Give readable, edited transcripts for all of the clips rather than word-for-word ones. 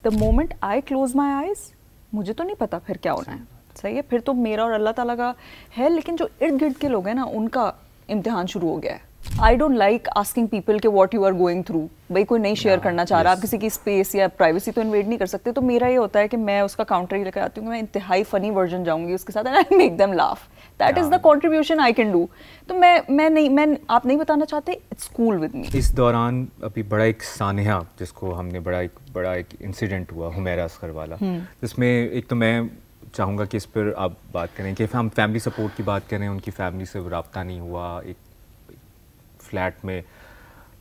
the moment I close my eyes, मुझे तो नहीं पता फिर क्या होना है. सही है, फिर तो मेरा और अल्लाह ताला का है, लेकिन जो इर्द गिर्द के लोग हैं ना, उनका इम्तिहान शुरू हो गया है. I don't like asking people के what you are going through. भाई कोई नहीं शेयर करना चाह रहा, आप किसी की स्पेस या प्राइवेसी तो इन्वेड नहीं कर सकते. तो मेरा ये होता है कि मैं उसका काउंटर ही लेकर आती हूँ, मैं इंतहाई फनी वर्जन जाऊंगी उसके साथ, and I make them laugh. That is the contribution I can do. तो मैं आप नहीं बताना चाहते, इट्स कूल विद मी. इस दौरान अभी बड़ा एक सानिया जिसको हमने बड़ा एक इंसिडेंट हुआ हुमैरा असगर वाला, जिसमें एक तो मैं चाहूँगा कि इस पर आप बात करें कि हम फैमिली सपोर्ट की बात करें. उनकी फैमिली से रब्ता नहीं हुआ, एक फ्लैट में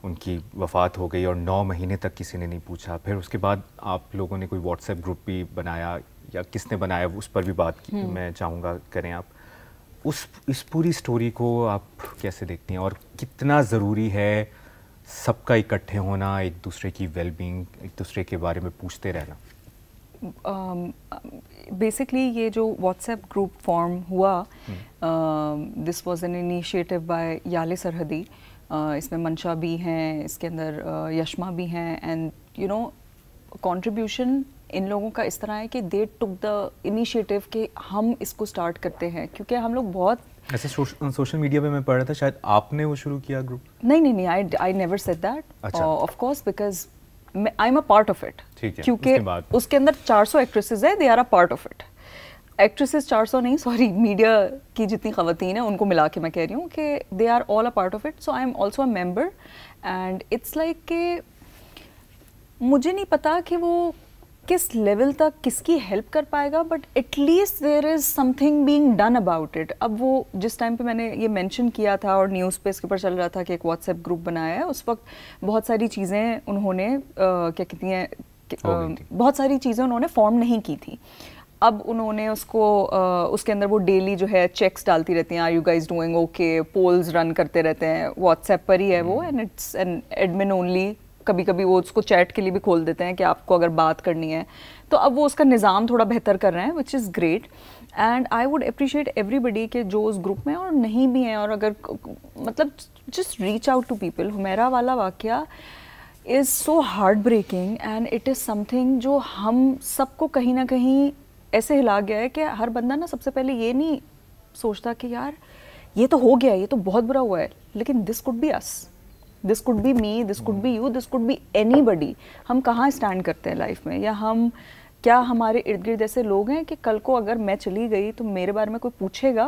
उनकी वफ़ात हो गई और 9 महीने तक किसी ने नहीं पूछा. फिर उसके बाद आप लोगों ने कोई व्हाट्सएप ग्रुप भी बनाया, या किसने बनाया उस पर भी बात की मैं चाहूँगा करें आप. इस पूरी स्टोरी को आप कैसे देखती हैं, और कितना ज़रूरी है सबका इकट्ठे होना, एक दूसरे की वेलबींग, एक दूसरे के बारे में पूछते रहना? बेसिकली ये जो व्हाट्सएप ग्रुप फॉर्म हुआ, this was an initiative by Yale सरहदी. इसमें मंशा भी हैं, इसके अंदर यशमा भी हैं, and you know contribution in लोगों का इस तरह है कि दे टुक द इनिशिएटिव कि हम इसको स्टार्ट करते हैं, क्योंकि हम लोग बहुत ऐसे सोशल मीडिया पे मैं पढ़ रहा था शायद आपने वो शुरू किया ग्रुप. नहीं, I never said that. Of course, because I am a part of it. क्योंकि उसके अंदर 400 एक्ट्रेसेस है, they are a part of it. Actresses 400 नहीं, सॉरी, मीडिया की जितनी ख़वातीन हैं उनको मिला के मैं कह रही हूँ कि they are all a part of it. So I am also a member, and it's like कि मुझे नहीं पता कि वो किस लेवल तक किसकी हेल्प कर पाएगा, but at least there is something being done about it. अब वो जिस टाइम पे मैंने ये मेंशन किया था और न्यूज़ पे इसके ऊपर चल रहा था कि एक व्हाट्सएप ग्रुप बनाया है, उस वक्त बहुत सारी चीज़ें उन्होंने क्या कहती हैं, बहुत सारी चीज़ें उन्होंने फॉर्म नहीं की थी. अब उन्होंने उसको उसके अंदर वो डेली जो है चेक्स डालती रहती हैं, are you guys doing okay, polls run करते रहते हैं, व्हाट्सएप पर ही है वो, and it's an admin only. कभी कभी वो उसको चैट के लिए भी खोल देते हैं कि आपको अगर बात करनी है. तो अब वो उसका निज़ाम थोड़ा बेहतर कर रहे हैं, which is great, and I would appreciate everybody के जो उस ग्रुप में और नहीं भी हैं, और अगर मतलब just reach out to people. Humaira वाला वाक़या is so heart breaking, and it is something जो हम सबको कहीं ना कहीं ऐसे हिला गया है कि हर बंदा ना सबसे पहले ये नहीं सोचता कि यार ये तो हो गया, ये तो बहुत बुरा हुआ है, लेकिन this could be us, this could be me, this could be you, this could be anybody. हम कहाँ स्टैंड करते हैं लाइफ में, या हम क्या हमारे इर्द गिर्द ऐसे लोग हैं कि कल को अगर मैं चली गई तो मेरे बारे में कोई पूछेगा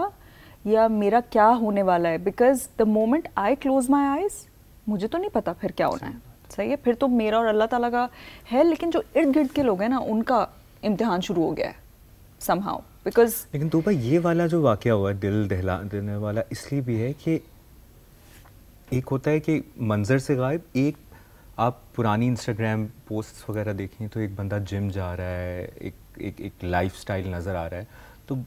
या मेरा क्या होने वाला है. Because the moment I close my eyes, मुझे तो नहीं पता फिर क्या होना है. सही है, फिर तो मेरा और अल्लाह ताला का है, लेकिन जो इर्द गिर्द के लोग हैं ना, उनका इम्तिहान शुरू हो गया है somehow. Because लेकिन तो भाई ये वाला जो वाक़या हुआ दिल दहला देने वाला इसलिए भी है कि एक होता है कि मंजर से गायब, एक आप पुरानी इंस्टाग्राम पोस्ट्स वगैरह देखें तो एक बंदा जिम जा रहा है, एक लाइफस्टाइल नज़र आ रहा है. तो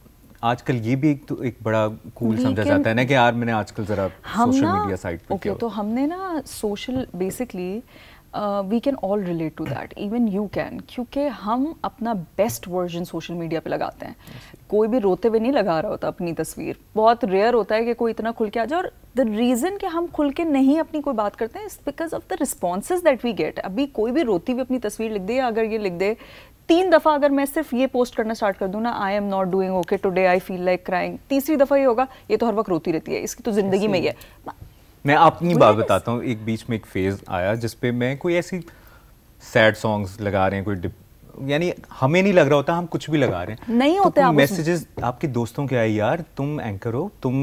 आजकल ये भी एक बड़ा कूल समझा जाता है ना कि यार मैंने आजकल ज़रा सोशल मीडिया साइट पे किया. तो हमने ना social basically we can all relate to that, even you can, क्योंकि हम अपना बेस्ट वर्जन सोशल मीडिया पे लगाते हैं. कोई भी रोते हुए नहीं लगा रहा होता अपनी तस्वीर. बहुत रेयर होता है कि कोई इतना खुल के आ जाए, और द रीज़न कि हम खुल के नहीं अपनी कोई बात करते हैं is because of the responses that we get. अभी कोई भी रोती हुई अपनी तस्वीर लिख दे, या अगर ये लिख दे 3 दफ़ा, अगर मैं सिर्फ ये पोस्ट करना स्टार्ट कर दूँ ना, I am not doing okay today, I feel like crying, तीसरी दफ़ा ये होगा ये तो हर वक्त रोती रहती है, इसकी तो ज़िंदगी में ही है. मैं अपनी बात बताता हूँ. एक बीच में एक फेज़ आया जिस पे मैं कोई ऐसी सैड सॉन्ग्स लगा रहे हैं, कोई यानी हमें नहीं लग रहा होता हम कुछ भी लगा रहे हैं, नहीं होते. तो मैसेजेस आपके दोस्तों के आए, यार तुम एंकर हो, तुम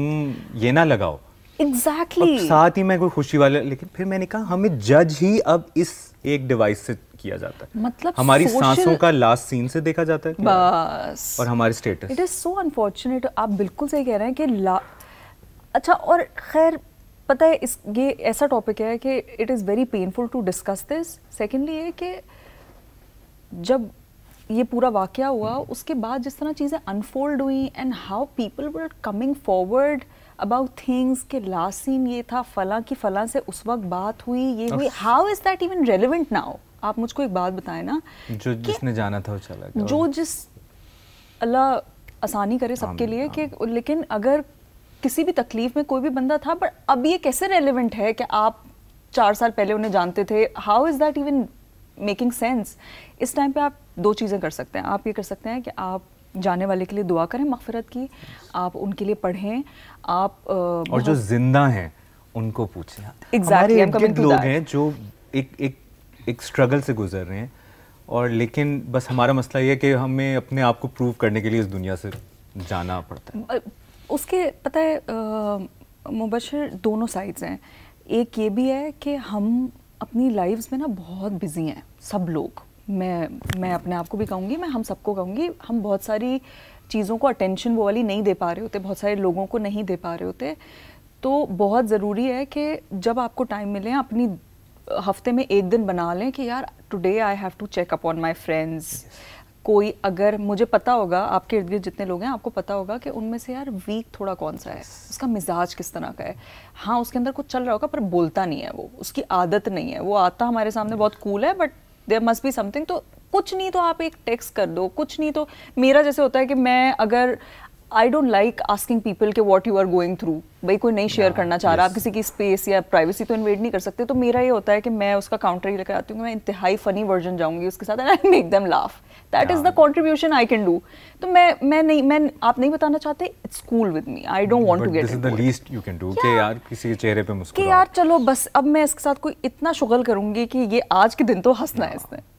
ये ना लगाओ. एग्जैक्टली. साथ ही मैं कोई खुशी वाला, लेकिन फिर मैंने कहा हमें जज ही अब इस एक डिवाइस से किया जाता है. मतलब हमारी सांसों का लास्ट सीन से देखा जाता है बस, और हमारे status. It is so unfortunate. आप बिल्कुल सही कह रहे हैं कि अच्छा, और खैर पता है ये ऐसा टॉपिक है कि it is very painful to discuss this. Secondly ये कि जब ये पूरा वाक़या हुआ उसके बाद जिस तरह चीज़ें अनफोल्ड हुई, and how people were coming forward about things के लास्ट सीन ये था, फलां की फलां से उस वक्त बात हुई, ये हुई. How is that even relevant now? आप मुझको एक बात बताएं ना, जो जिसने जाना था वो चला गया, जो जिस अल्लाह आसानी करे सबके लिए कि, लेकिन अगर किसी भी तकलीफ में कोई भी बंदा था, पर अब ये कैसे रेलेवेंट है कि आप 4 साल पहले उन्हें जानते थे? How is that even making sense. اس ٹائم پہ آپ 2 چیزیں کر سکتے ہیں. آپ یہ کر سکتے ہیں کہ آپ جانے والے کے لیے دعا کریں مغفرت کی, آپ ان کے لیے پڑھیں, آپ اور جو زندہ ہیں ان کو پوچھیں. ایگزیکٹلی لوگ ہیں جو ایک اسٹرگل سے گزر رہے ہیں, اور لیکن بس ہمارا مسئلہ یہ ہے کہ ہمیں اپنے آپ کو پروو کرنے کے لیے اس دنیا سے جانا پڑتا ہے. اس کے پتہ ہے مبشر دونوں سائڈز ہیں. ایک یہ بھی ہے کہ ہم اپنی لائفز میں نا بہت بزی ہیں سب لوگ. میں اپنے آپ کو بھی کہوں گی, میں ہم سب کو کہوں گی, ہم بہت ساری چیزوں کو اٹینشن وہ والی نہیں دے پا رہے ہوتے, بہت سارے لوگوں کو نہیں دے پا رہے ہوتے. تو بہت ضروری ہے کہ جب آپ کو ٹائم ملے اپنی ہفتے میں 1 دن بنا لیں کہ یار today I have to check up on my friends. کوئی اگر مجھے پتا ہوگا, آپ کے ارد گرد جتنے لوگ ہیں آپ کو پتا ہوگا کہ ان میں سے یار ویک تھوڑا کون سا ہے, اس کا مزاج کس طرح کا ہے. ہاں اس کے اندر کچھ چل رہا ہوگا پر بولتا نہیں ہے, وہ اس کی عادت نہیں ہے, وہ آتا ہمارے سامنے بہت کول ہے but there must be something. تو کچھ نہیں تو آپ ایک ٹیکسٹ کر دو, کچھ نہیں تو میرا جیسے ہوتا ہے کہ میں اگر I don't like asking people کہ what you are going through, بھائی کوئی نہیں شیئر کرنا چاہ رہا, آپ کسی کی اسپیس یا پرائیویسی تو انویڈ نہیں کر سکتے. تو میرا یہ ہوتا ہے کہ میں اس کا کاؤنٹر ہی لے کر آتی ہوں, میں انتہائی فنی ورژن جاؤں گی اس کے ساتھ, and I make them laugh. That is the contribution I can do. تو میں آپ نہیں بتانا چاہتے, it's cool with me, I don't want to get this is the least you can do کہ یار کسی کے چہرے پہ مسکراؤ, کہ یار چلو بس اب میں اس کے ساتھ کوئی اتنا شغل کروں گی کہ یہ آج کے دن تو ہنسنا ہے اس نے.